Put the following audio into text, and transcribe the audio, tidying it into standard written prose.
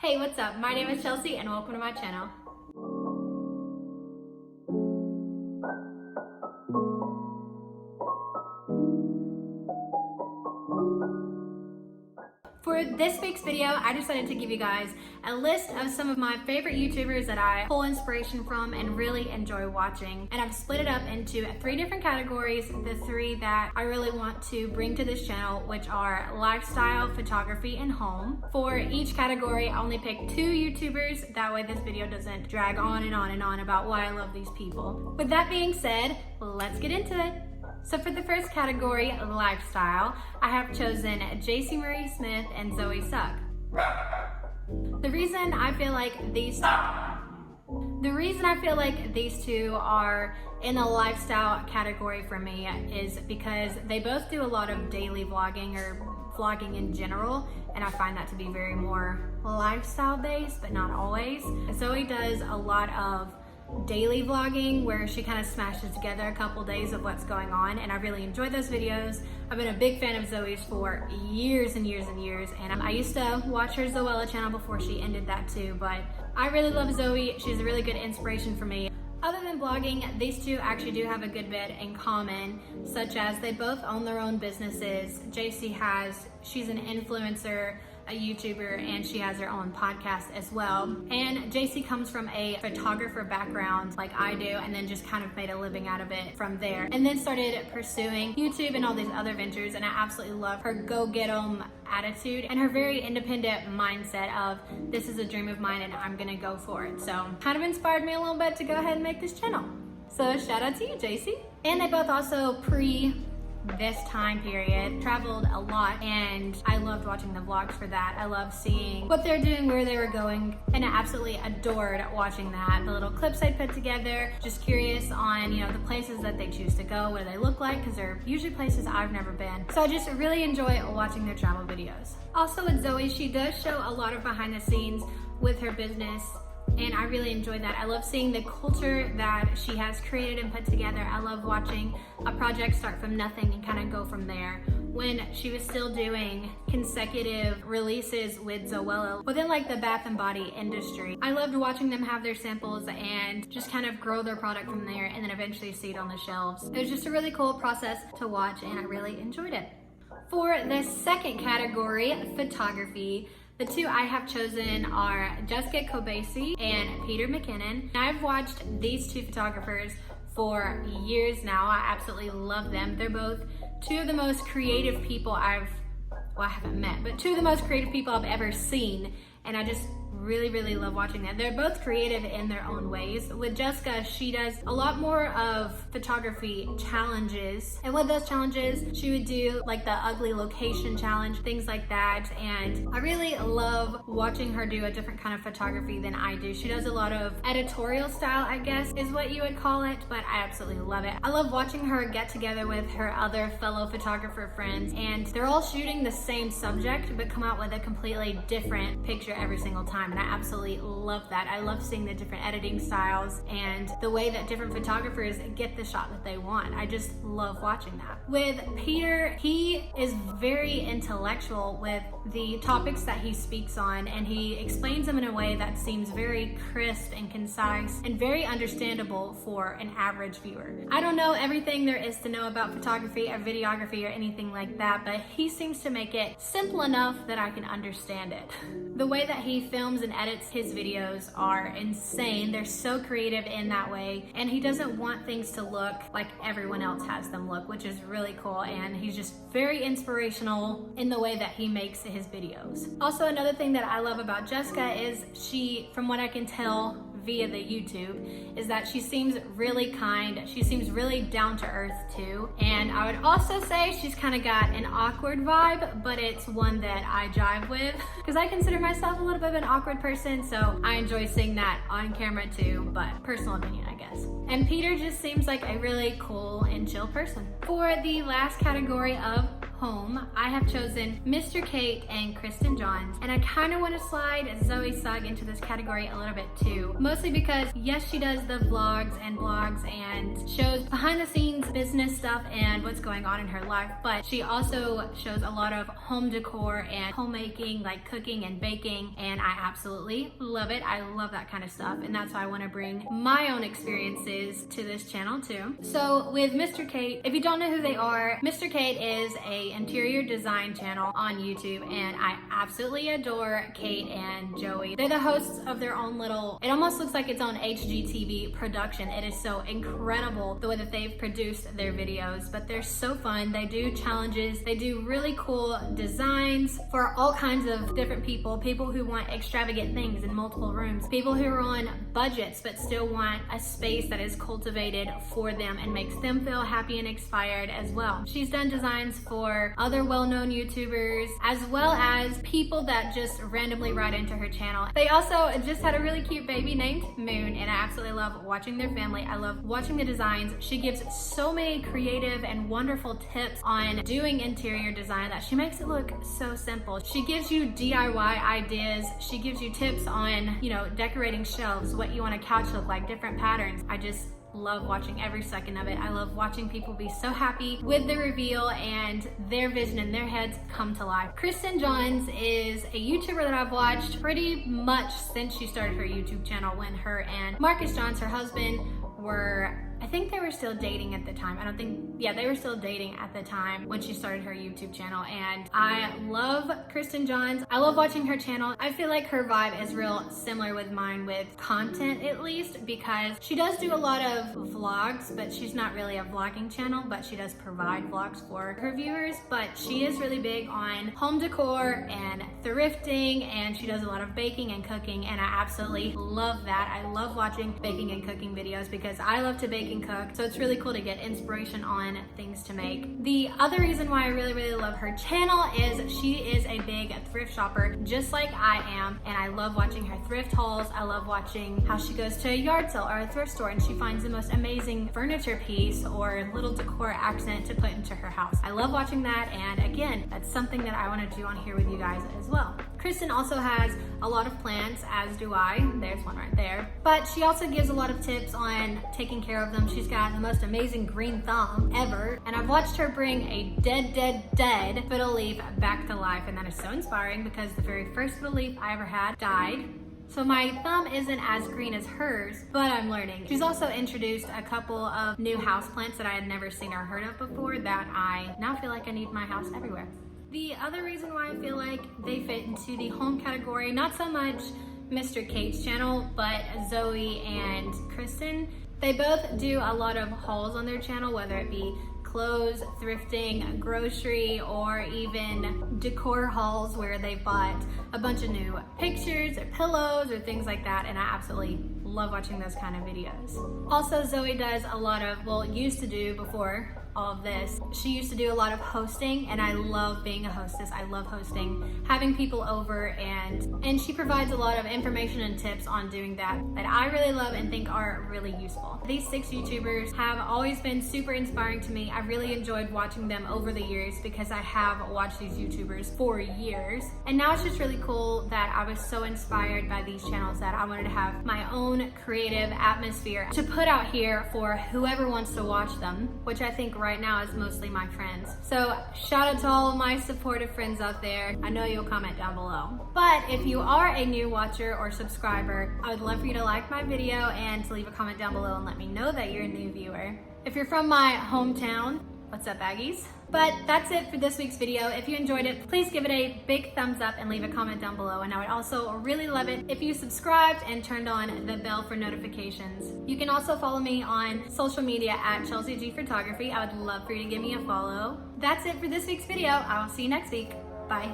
Hey, what's up? My name is Chelsea and welcome to my channel. For this week's video, I decided to give you guys a list of some of my favorite YouTubers that I pull inspiration from and really enjoy watching. And I've split it up into 3 different categories, the 3 that I really want to bring to this channel, which are lifestyle, photography, and home. For each category, I only picked 2 YouTubers, that way this video doesn't drag on and on and on about why I love these people. With that being said, let's get into it. So for the first category, lifestyle, I have chosen Jaci Smith and Zoe Sugg. The reason I feel like these two are in the lifestyle category for me is because they both do a lot of daily vlogging or vlogging in general, and I find that to be very more lifestyle based, but not always. Zoe does a lot of daily vlogging where she kind of smashes together a couple days of what's going on, and I really enjoy those videos. I've been a big fan of Zoe's for years and years and years, and I used to watch her Zoella channel before she ended that too, but I really love Zoe. She's a really good inspiration for me. Other than vlogging, these two actually do have a good bit in common, such as they both own their own businesses. Jaci she's an influencer, a YouTuber, and she has her own podcast as well. And Jaci comes from a photographer background like I do, and then just kind of made a living out of it from there, and then started pursuing YouTube and all these other ventures. And I absolutely love her go get 'em attitude and her very independent mindset of this is a dream of mine and I'm gonna go for it. So kind of inspired me a little bit to go ahead and make this channel. So shout out to you, Jaci. And they both also this time period traveled a lot, and I loved watching the vlogs for that. I love seeing what they're doing, where they were going, and I absolutely adored watching that. The little clips I put together, just curious on, you know, the places that they choose to go, what do they look like, because they're usually places I've never been. So I just really enjoy watching their travel videos. Also with Zoe, she does show a lot of behind the scenes with her business, and I really enjoy that. I love seeing the culture that she has created and put together. I love watching a project start from nothing and kind of go from there. When she was still doing consecutive releases with Zoella within like the bath and body industry, I loved watching them have their samples and just kind of grow their product from there and then eventually see it on the shelves. It was just a really cool process to watch, and I really enjoyed it. For the second category, photography, the 2 I have chosen are Jessica Kobasi and Peter McKinnon. I've watched these 2 photographers for years now. I absolutely love them. They're both 2 of the most creative people I haven't met, but 2 of the most creative people I've ever seen, and I just really love watching them. They're both creative in their own ways. With Jessica, she does a lot more of photography challenges, and with those challenges she would do like the ugly location challenge, things like that, and I really love watching her do a different kind of photography than I do. She does a lot of editorial style, I guess is what you would call it, but I absolutely love it. I love watching her get together with her other fellow photographer friends, and they're all shooting the same subject but come out with a completely different picture every single time, and I absolutely love that. I love seeing the different editing styles and the way that different photographers get the shot that they want. I just love watching that. With Peter, he is very intellectual with the topics that he speaks on, and he explains them in a way that seems very crisp and concise and very understandable for an average viewer. I don't know everything there is to know about photography or videography or anything like that, but he seems to make it simple enough that I can understand it. The way that he films and edits his videos are insane. They're so creative in that way, and he doesn't want things to look like everyone else has them look, which is really cool, and he's just very inspirational in the way that he makes his videos. Also, another thing that I love about Jessica is she, from what I can tell via the YouTube, is that she seems really kind. She seems really down to earth too. And I would also say she's kind of got an awkward vibe, but it's one that I jive with because I consider myself a little bit of an awkward person, so I enjoy seeing that on camera too, but personal opinion, I guess. And Peter just seems like a really cool and chill person. For the last category of home, I have chosen Mr. Kate and Kristin Johns, and I kind of want to slide Zoe Sugg into this category a little bit too. Mostly because, yes, she does the vlogs and blogs and shows behind the scenes business stuff and what's going on in her life, but she also shows a lot of home decor and homemaking, like cooking and baking, and I absolutely love it. I love that kind of stuff, and that's why I want to bring my own experiences to this channel too. So with Mr. Kate, if you don't know who they are, Mr. Kate is a interior design channel on YouTube, and I absolutely adore Kate and Joey. They're the hosts of their own little, it almost looks like its own HGTV production. It is so incredible the way that they've produced their videos, but they're so fun. They do challenges, they do really cool designs for all kinds of different people who want extravagant things in multiple rooms, people who are on budgets but still want a space that is cultivated for them and makes them feel happy and inspired as well. She's done designs for other well-known YouTubers as well as people that just randomly write into her channel. They also just had a really cute baby named Moon, and I absolutely love watching their family. I love watching the designs. She gives so many creative and wonderful tips on doing interior design that she makes it look so simple. She gives you DIY ideas. She gives you tips on, you know, decorating shelves, what you want a couch to look like, different patterns. I just love watching every second of it. I love watching people be so happy with the reveal and their vision in their heads come to life. Kristin Johns is a YouTuber that I've watched pretty much since she started her YouTube channel, when her and Marcus Johns, her husband, were, I think they were still dating at the time. Yeah, they were still dating at the time when she started her YouTube channel, and I love Kristin Johns. I love watching her channel. I feel like her vibe is real similar with mine, with content at least, because she does do a lot of vlogs, but she's not really a vlogging channel, but she does provide vlogs for her viewers. But she is really big on home decor and thrifting, and she does a lot of baking and cooking, and I absolutely love that. I love watching baking and cooking videos because I love to bake and cook, so it's really cool to get inspiration on things to make. The other reason why I really love her channel is she is a big thrift shopper just like I am, and I love watching her thrift hauls. I love watching how she goes to a yard sale or a thrift store and she finds the most amazing furniture piece or little decor accent to put into her house. I love watching that, and again, that's something that I want to do on here with you guys as well. Kristin also has a lot of plants, as do I. There's one right there. But she also gives a lot of tips on taking care of them. She's got the most amazing green thumb ever, and I've watched her bring a dead fiddle leaf back to life, and that is so inspiring because the very first fiddle leaf I ever had died. So my thumb isn't as green as hers, but I'm learning. She's also introduced a couple of new houseplants that I had never seen or heard of before that I now feel like I need in my house everywhere. The other reason why I feel like they fit into the home category, not so much Mr. Kate's channel, but Zoe and Kristin, they both do a lot of hauls on their channel, whether it be clothes, thrifting, grocery, or even decor hauls where they bought a bunch of new pictures or pillows or things like that, and I absolutely love watching those kind of videos. Also, Zoe does a lot of, well, used to do before all of this, she used to do a lot of hosting, and I love being a hostess. I love hosting, having people over, and she provides a lot of information and tips on doing that I really love and think are really useful. These 6 YouTubers have always been super inspiring to me. I really enjoyed watching them over the years because I have watched these YouTubers for years, and now it's just really cool that I was so inspired by these channels that I wanted to have my own creative atmosphere to put out here for whoever wants to watch them, which I think right now is mostly my friends. So shout out to all of my supportive friends out there. I know you'll comment down below. But if you are a new watcher or subscriber, I would love for you to like my video and to leave a comment down below and let me know that you're a new viewer. If you're from my hometown, what's up, Aggies? But that's it for this week's video. If you enjoyed it, please give it a big thumbs up and leave a comment down below. And I would also really love it if you subscribed and turned on the bell for notifications. You can also follow me on social media at Chelsea G Photography. I would love for you to give me a follow. That's it for this week's video. I will see you next week. Bye.